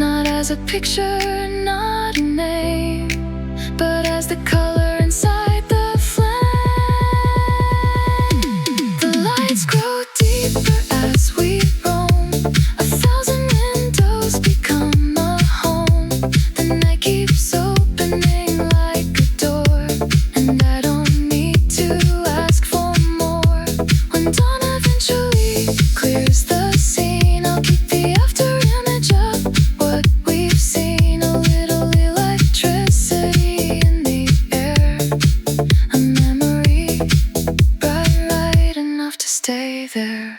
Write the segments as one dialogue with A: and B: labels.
A: Not as a picture, not a name, but as the color inside the flame. The lights grow deeper as we roam. 1,000 windows become a home. The night keeps opening like a door, and I don't need to ask for more. When dawn eventually clears the scene, I'll keep the after image of what we've seen. A little electricity in the air, a memory bright enough to stay there.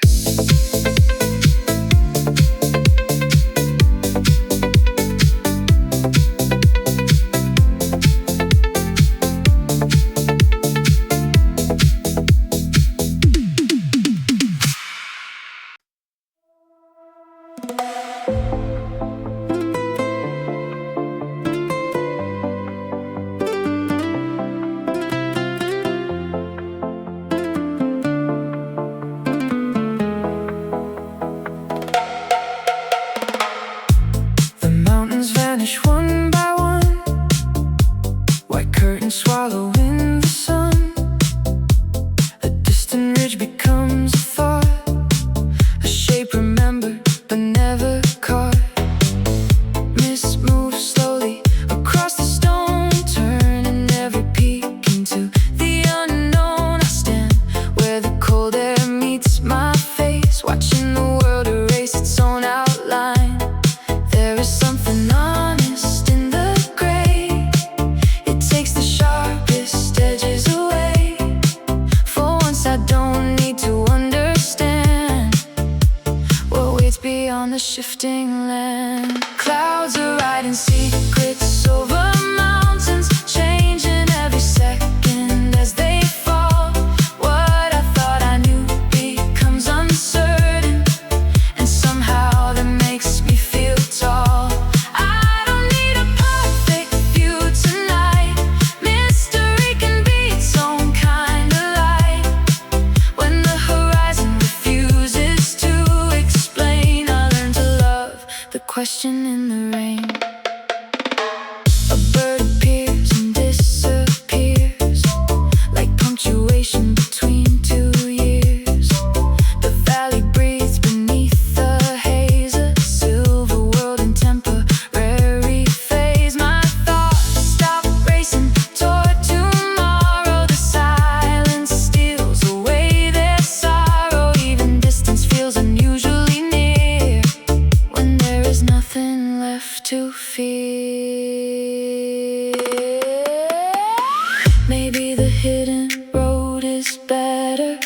B: The mountains vanish one by one, white curtains swallowing the sun. A distant ridge becomes a thought, a shape remembered but never caught. Mist moves slowly across the stone, turning every peak into the unknown. I stand where the cold air meets my face, watching the world erase its own outline. There is something honest in the gray. It takes the sharpest edges away. For once I don't need to understand what waits beyond the shifting land. Clouds are writing secrets over mountains, changing every second as they fall. What I thought I knew becomes uncertain, and somehow that makes me feel tall. I don't need a perfect view tonight. Mystery can be its own kind of light. When the horizon refuses to explain, I learn to love the question in the rain. A bird appears and disappears, like punctuation between 2 years. The valley breathes beneath the haze, a silver world in temporary phase. My thoughts stop racing toward tomorrow. The silence steals away their sorrow. Even distance feels unusually near when there is nothing left to fear. Maybe the hidden road is better.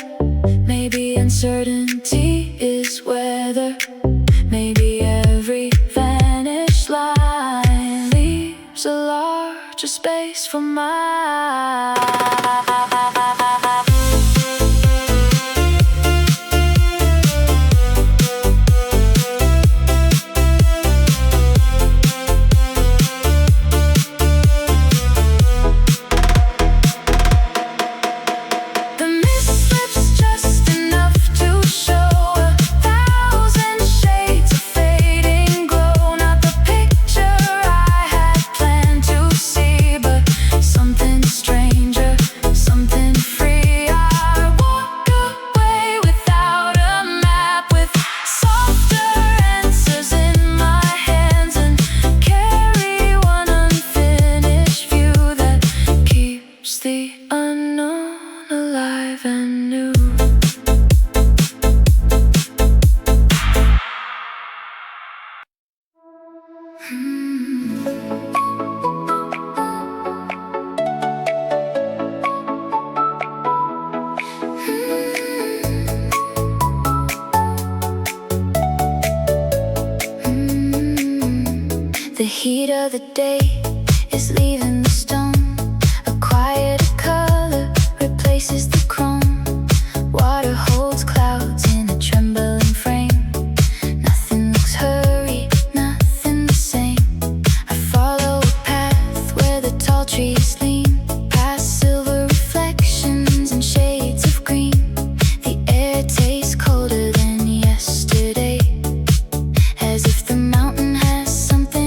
B: Maybe uncertainty is weather. Maybe every vanished line leaves a larger space for mine. The mist slips just enough to show 1,000 shades of fading glow. Not the picture I had planned to see, but something stranger, something free. I walk away without a map, with softer answers in my hands, and carry one unfinished view that keeps the unknown alive and new. The heat of the day is leaving the stone. A quieter color replaces the chrome. Water holds clouds in a trembling frame. Nothing looks hurried, nothing the same. I follow a path where the tall trees lean, past silver reflections and shades of green. The air tastes colder than yesterday, as if the mountain has something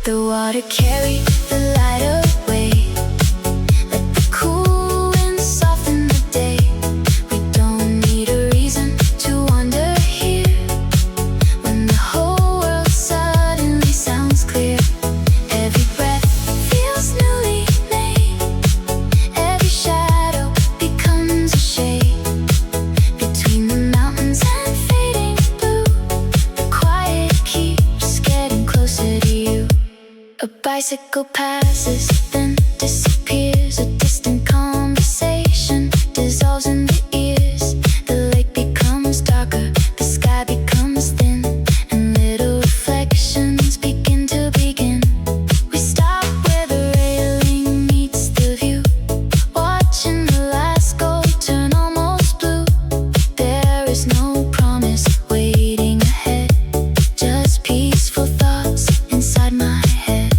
A: The water carried the light away. Let the cool wind soften the day. We don't need a reason to wander here, when the whole world suddenly sounds clear. Every breath feels newly made. Every shadow becomes a shade. Between the mountains and fading blue, the quiet keeps getting closer to you. A bicycle passes, then disappears. A distant conversation dissolves in the ears. The lake becomes darker, the sky becomes thin, and little reflections begin to begin. We stop where the railing meets the view, watching the last gold turn almost blue. There is no promise waiting ahead, just peaceful thoughts inside my head.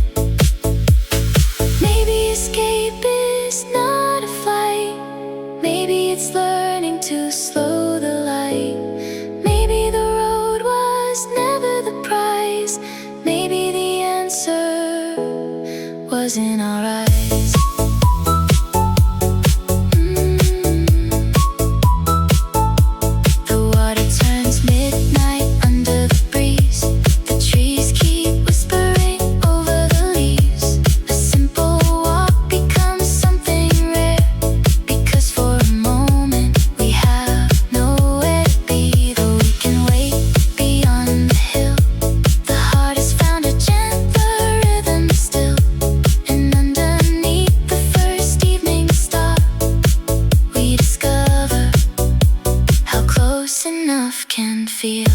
A: Maybe escape is not a flight. Maybe it's learning to slow the light. Maybe the road was never the prize. Maybe the answer was in our eyes. The water turns midnight under the breeze. The trees keep whispering over the leaves. A simple walk becomes something rare, because for a moment we have nowhere to be. Though we can wait beyond the hill, the heart has found a gentler rhythm still. And underneath the first evening star, we discover how close enough can feel.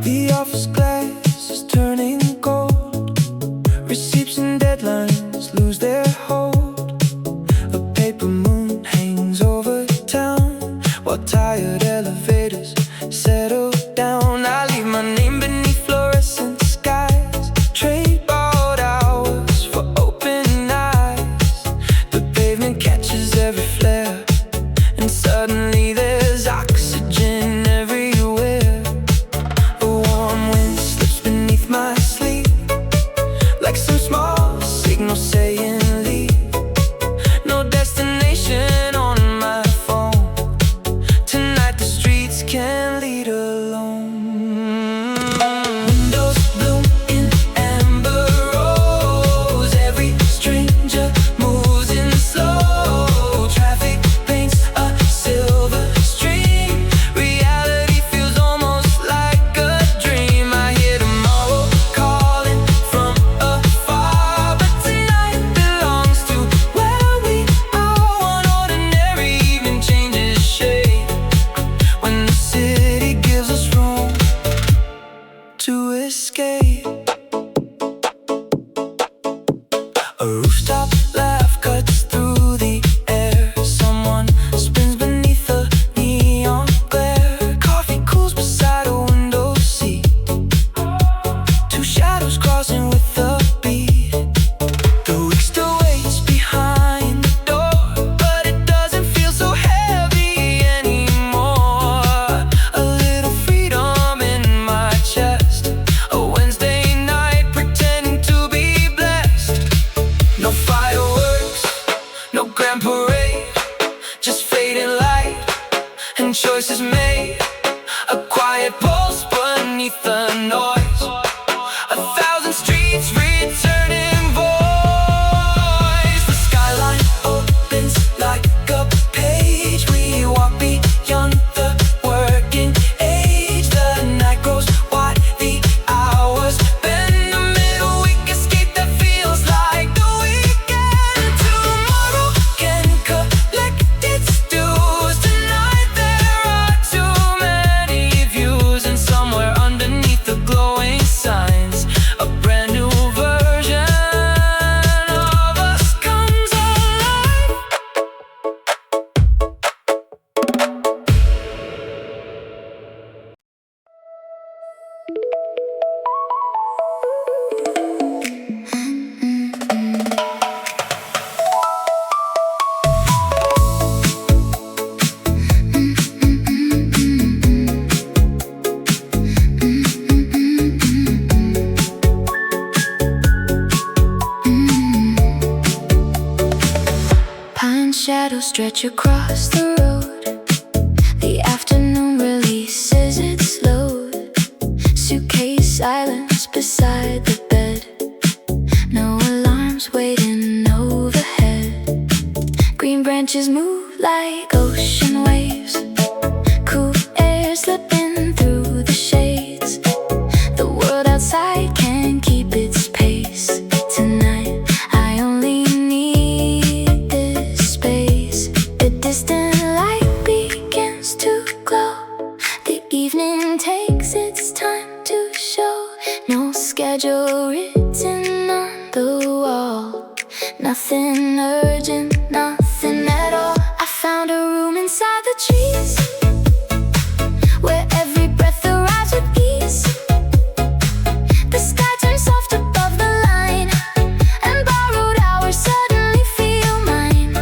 B: The office glass is turning gold. Receipts and deadlines lose their hold. A paper moon hangs over town, while tired elevators settle down. I leave my name beneath fluorescent skies, trade borrowed hours for open eyes. The pavement catches every flare, and suddenly there's oxygen everywhere. A warm wind slips beneath my sleeve, like some small signal saying leave. No destination on my phone. Tonight the streets can lead alone. Windows bloom in amber rose. Every stranger moves in slow. Traffic paints a silver stream. Reality feels almost like a dream. I hear tomorrow calling from afar, but tonight belongs to where we are. One ordinary evening changes shape when the city gives us room to escape. A rooftop laugh cuts through the air. Someone spins beneath the neon glare. Coffee cools beside a window seat. Two shadows crossing with the beat. The week still waits behind the door, but it doesn't feel so heavy anymore. A little freedom in my chest. A Wednesday night pretending to be blessed. No fireworks, no grand parade, just fading light and choices made. A quiet pulse beneath the noise. 1,000 streets
A: shadows stretch across the road. The afternoon releases its load. Suitcase silence beside the bed. No alarms waiting overhead. Green branches move like ocean waves. Cool air slipping through the shades. The world outside can't keep its pace. Tonight I only need this space. The distant light begins to glow. The evening takes its time to show. No schedule written on the wall. Nothing urgent, nothing at all. I found a room inside the trees, where every breath arrives with ease. The sky turns soft above the line, and borrowed hours suddenly feel mine.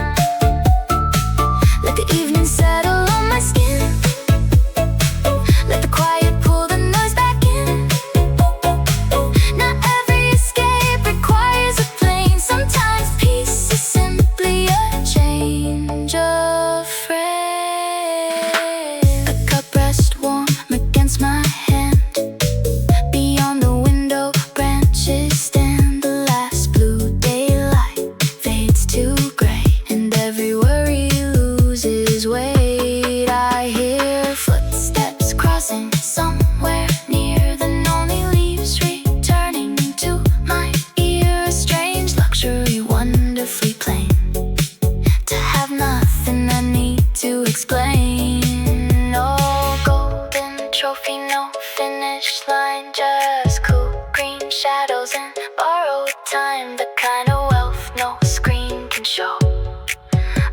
A: Let the evening settle on my skin. Let the quiet pull the noise back in. Not every escape requires a plane. Sometimes peace is simply a change of frame. The cup rests warm against my hand. Beyond the window, branches stand. The last blue daylight fades to gray, and every worry loses weight. I hear footsteps crossing somewhere near. The lonely leaves returning to my ear. A strange luxury, wonderfully plain. To have nothing I need to explain. No golden trophy, no finish line. Just cool green shadows and borrowed time. The kind of wealth no screen can show.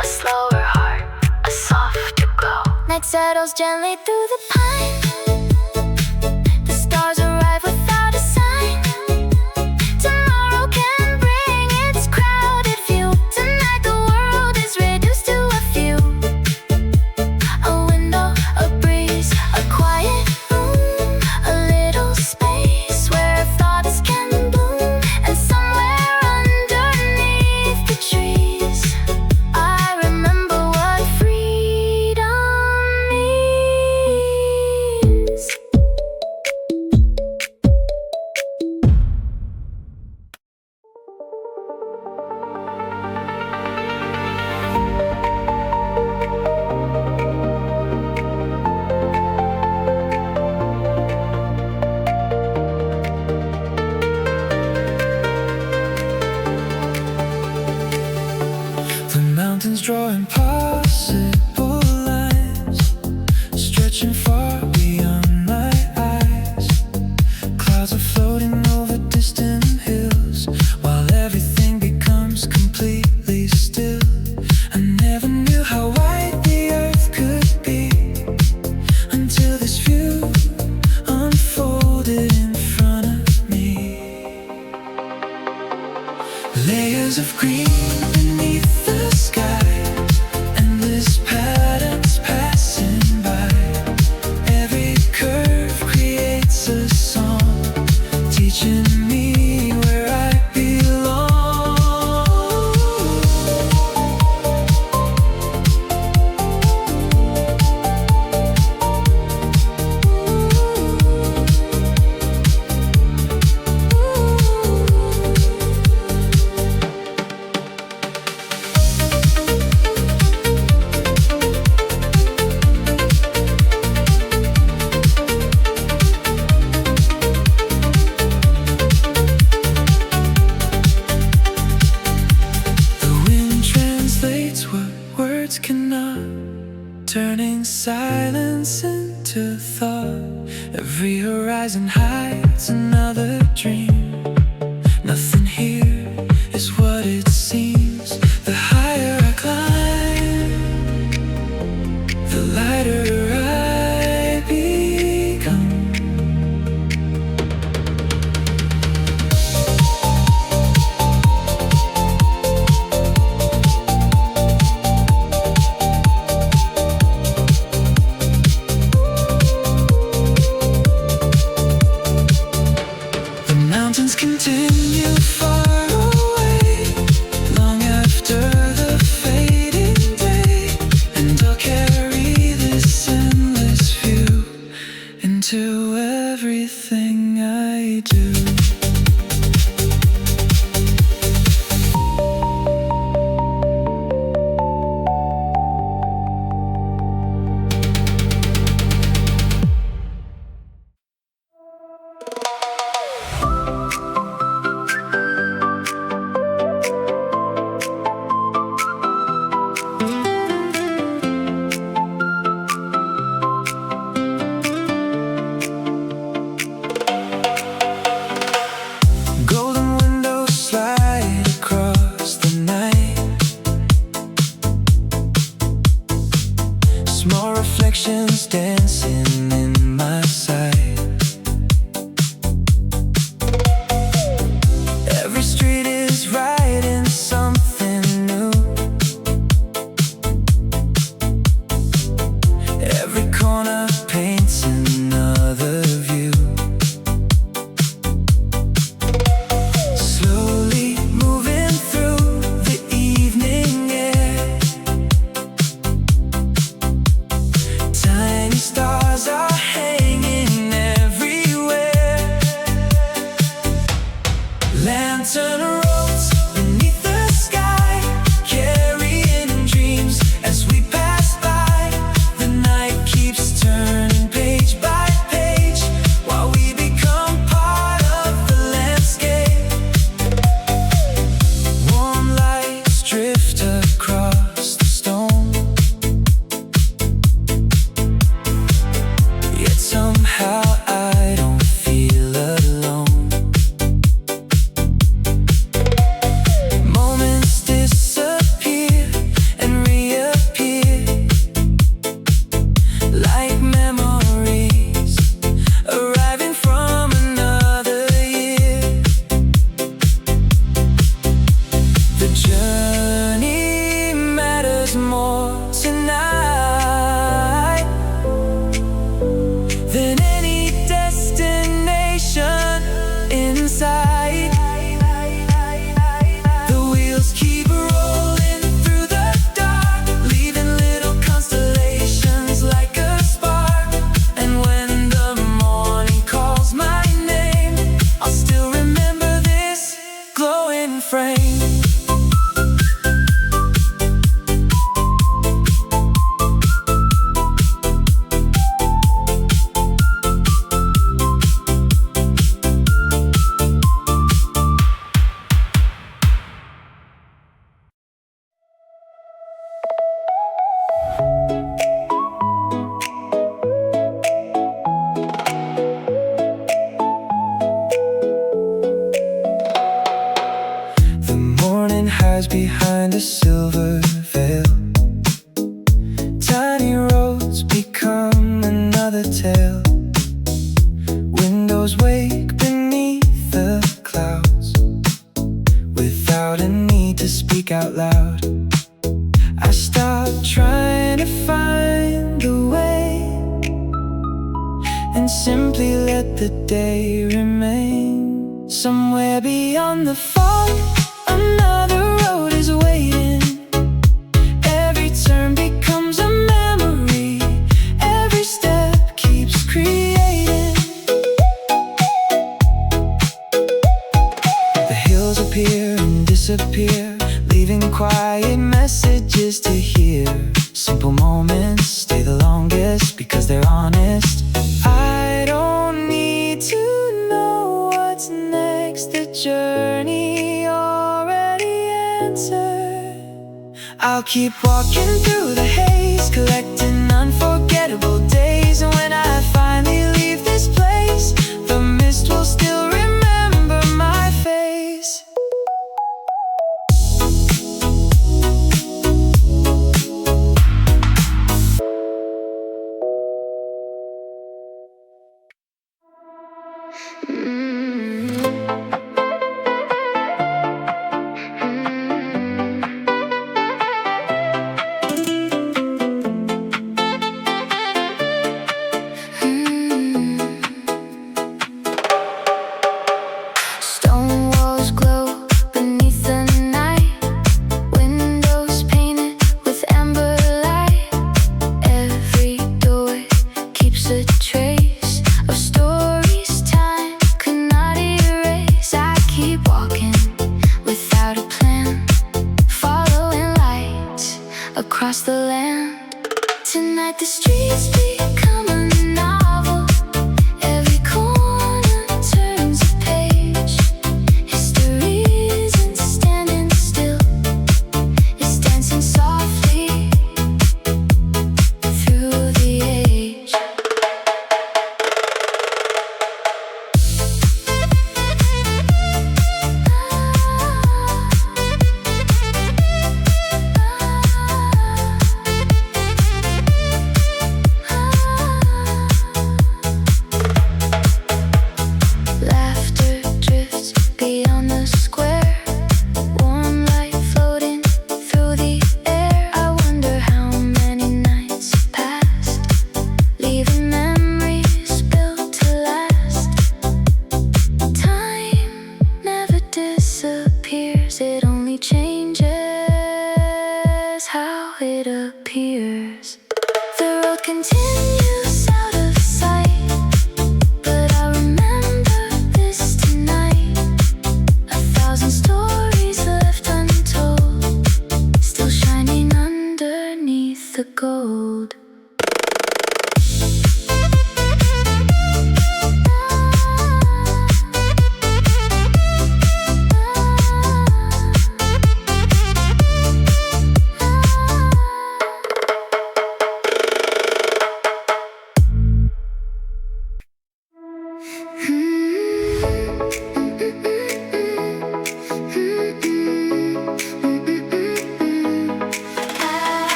A: A slower heart, a softer glow. Night settles gently through the pine. The stars arrive without a sign. Tomorrow can bring its crowded view. Tonight the world is reduced to a few. A window, a breeze, a quiet room. A little space where thoughts can bloom. And somewhere underneath the trees, I remember what freedom means.
B: The mountains draw impossible lines, stretching far beyond my eyes. Clouds are floating over distant hills, while everything becomes completely still. I never knew how wide the earth could be, until this view unfolded in front of me. Layers of green beneath the sky, endless patterns passing by. Every curve creates a song, teaching me where I belong. The wind translates what words cannot, turning silence into thought. Every horizon hides another dream. Nothing here is what it seems. The higher I climb, the lighter I become. The mountains continue far away, long after the fading day. dreams dancing in my sight. Every street is writing something new. Every corner paints another view. Slowly moving through the evening air. Tiny stars are hanging everywhere. Lantern roads beneath the sky, carrying dreams as we pass by. The night keeps turning page by page while we become part of the landscape. Warm lights drift across the stone, yet somehow I don't feel alone. Moments disappear and reappear like memories arriving from another year. The journey matters more tonight than any destination inside. The wheels keep rolling through the dark, leaving little constellations like a spark. And when the morning calls my name, I'll still remember this glowing frame. The morning hides behind a silver veil. Tiny roads become another tale. Windows wake beneath the clouds without a need to speak out loud. I stop trying to find the way and simply let the day remain. Somewhere beyond the fog, another road is waiting. Every turn becomes a memory. Every step keeps creating. The hills appear and disappear, leaving quiet messages to hear. Simple moments stay the longest because they're honest. I don't need to know what's next. The journey already answered. I'll keep walking through the haze, collecting unforgettable days. And when I finally leave this place, the mist will still remember my face.
A: Stone walls glow beneath the night, windows painted with amber light. Every door keeps a trace of stories time could not erase. I keep walking without a plan, following lights across the land. Tonight the streets become a novel. Every corner turns a page. History isn't standing still, it's dancing softly through the age.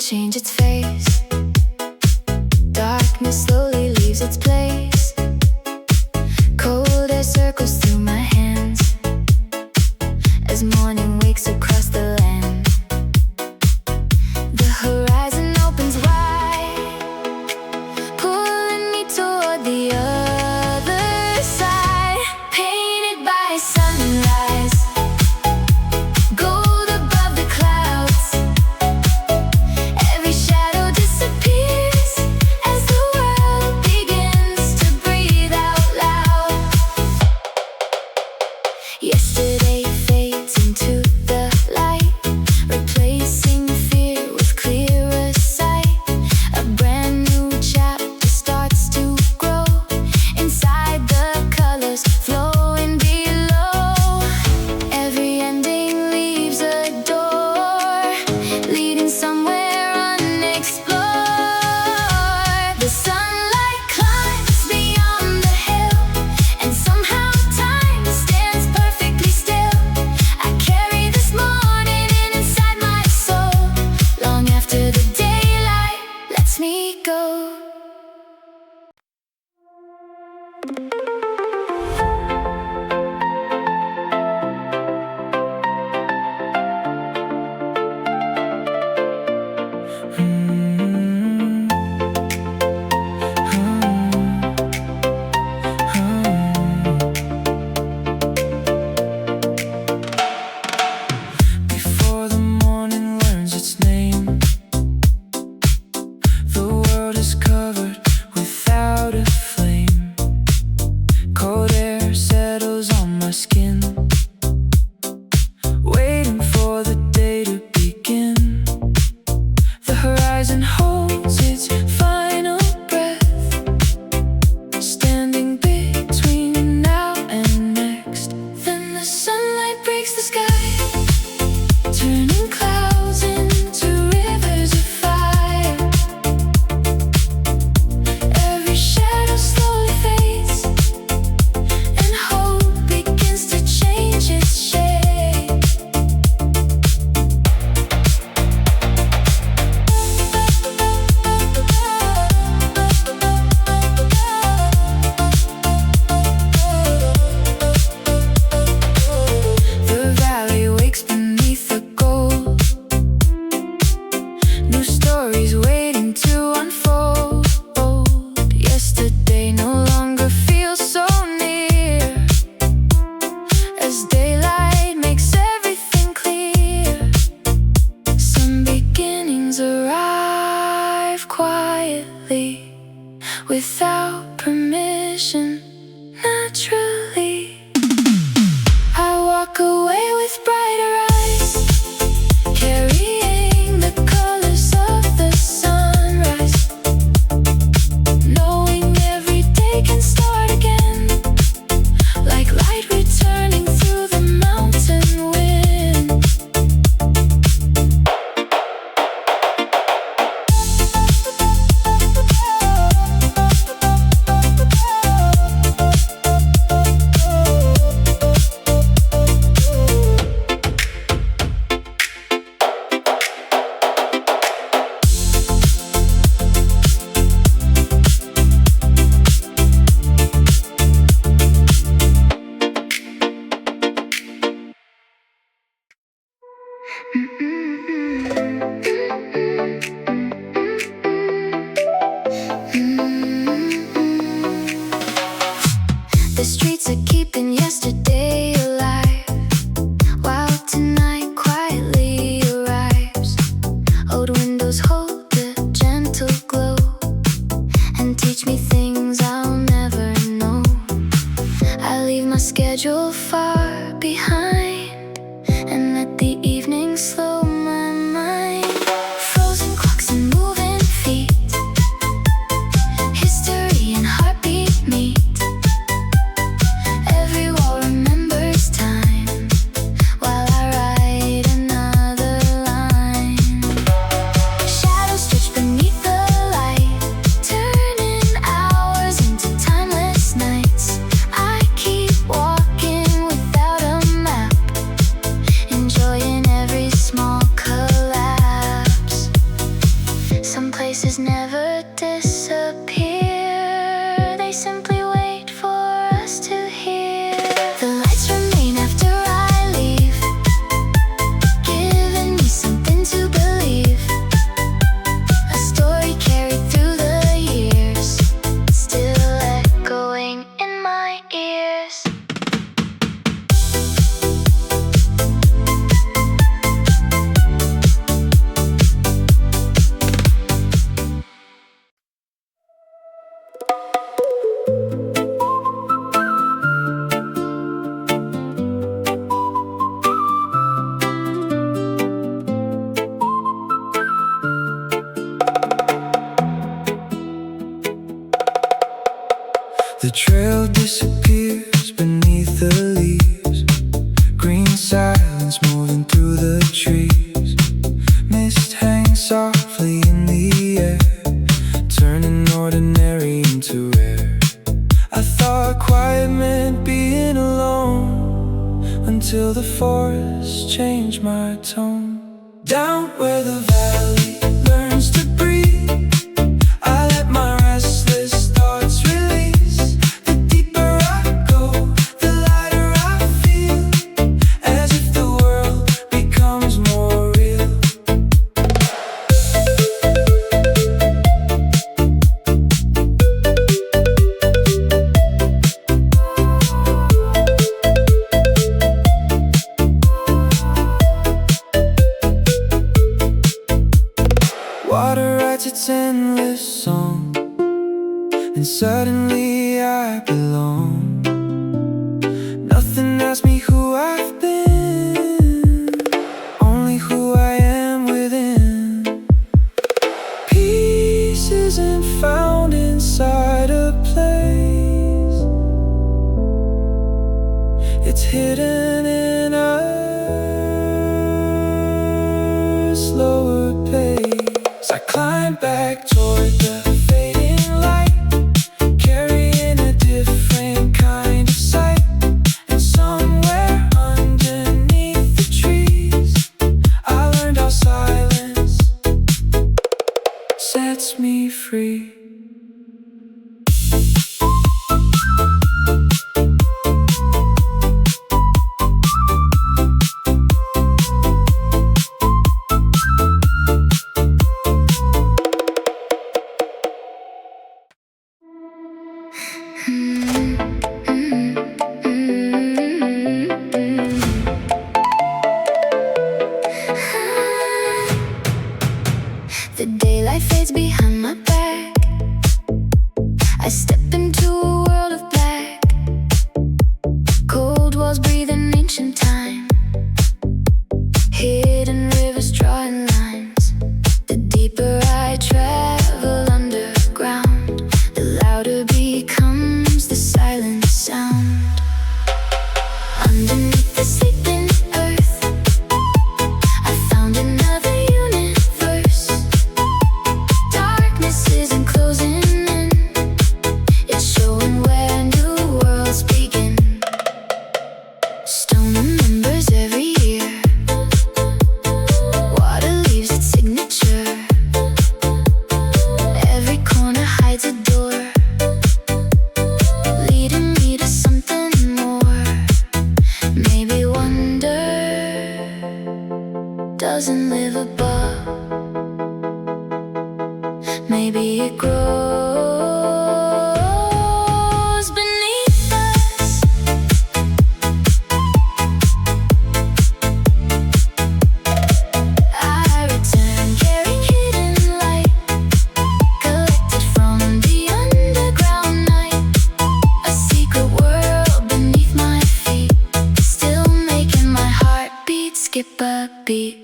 A: change its face. Darkness slowly leaves its place. Cold air circles through my hands as morning wakes across the land. The horizon opens wide, pulling me toward the other side. Painted by sunrise, gold above the clouds. Every shadow disappears as the world begins to breathe out loud. Yesterday fades into the light, replacing fear with clearer sight. A brand new chapter starts to grow inside the colors flowing below. Every ending leaves a door leading somewhere unexplored. The sunlight climbs beyond the hill, and somehow time stands perfectly still. I carry this morning inside my soul, long after the daylight lets me go.
B: Before the morning learns its name, the world is covered without a flame. Cold air settles on my skin, waiting for the day to begin. The horizon holds its final breath, standing between now and next. Then the sunlight breaks the sky, turning clouds into rivers of fire. Every shadow slowly fades, and hope begins to change its shape. The valley wakes beneath the gold, new stories waiting to unfold. Yesterday no longer feels so near, as daylight makes everything clear. Some beginnings arrive quietly, without permission, naturally. I walk away with brighter eyes, carrying the colors of the sunrise, knowing every day can start again, like light returning through the mountain wind. The streets are keeping yesterday alive, while tonight quietly arrives. Old windows hold a gentle glow and teach me things I'll never know. I leave my schedule far behind and let the evening slow my mind. Frozen clocks and moving feet, history and heartbeat meet. Every wall remembers time while I write another line. Shadows stretch beneath the light, turning hours into timeless nights. I keep walking with
A: never disappear. They simply wait for us to hear. The lights remain after I leave, giving me something to believe. A story carried through the years, still echoing in my ears.
B: The trail disappears beneath the leaves. Green silence moving through the trees. Mist hangs softly in the air, turning ordinary into rare. I thought quiet meant being alone, until the forest changed my tone. Down where the valley learns to breathe, I let my restless thoughts release. The deeper I go, the lighter I feel, as if the world becomes more real. Water writes its endless song, and suddenly I belong. Nothing asks me who I've been, only who I am within. Peace isn't found inside a place, it's hidden in a slower pace. I climb back toward the fading light, carrying a different kind of sight. And somewhere underneath the trees, I learned how silence sets me free.
A: The daylight fades behind my back. I step into a world of black. Cold walls breathing ancient time. Hidden rivers drawing lines. The deeper I travel underground, the louder becomes the silent sound. Underneath the sleeping earth, I found another universe. Darkness isn't closing in, it's showing where new worlds begin. Stone remembers every year, water leaves its signature. Every corner hides a door, leading me to something more. Maybe wonder doesn't live above, maybe it grows beneath us. I return carrying hidden light, collected from the underground night. A secret world beneath my feet, still making my heartbeat skip a beat.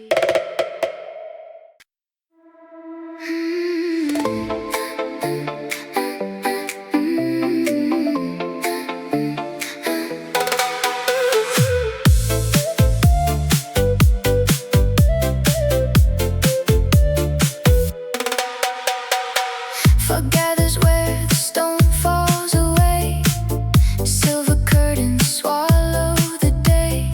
A: Fog gathers where the stone falls away. Silver curtains swallow the day.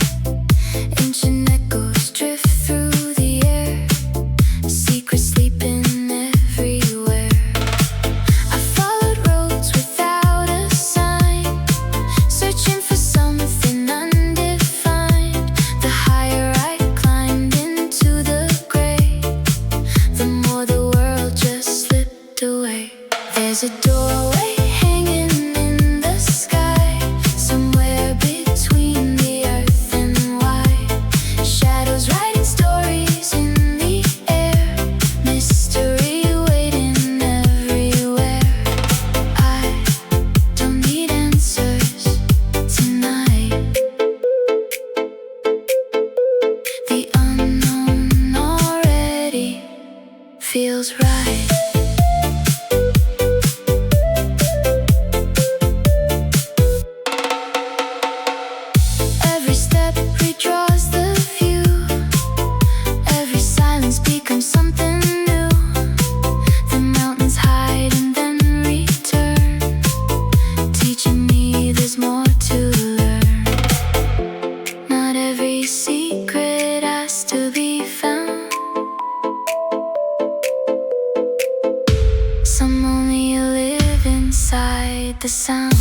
A: Ancient echoes drift through the air. Secrets sleeping everywhere. There's a doorway hanging in the sky, somewhere between the earth and wide. Shadows writing stories in the air, mystery waiting everywhere. I don't need answers tonight. The unknown already feels right. Every step redraws the view, every silence becomes something new. The mountains hide and then return, teaching me there's more to learn. Not every secret has to be found, some only live inside the sound.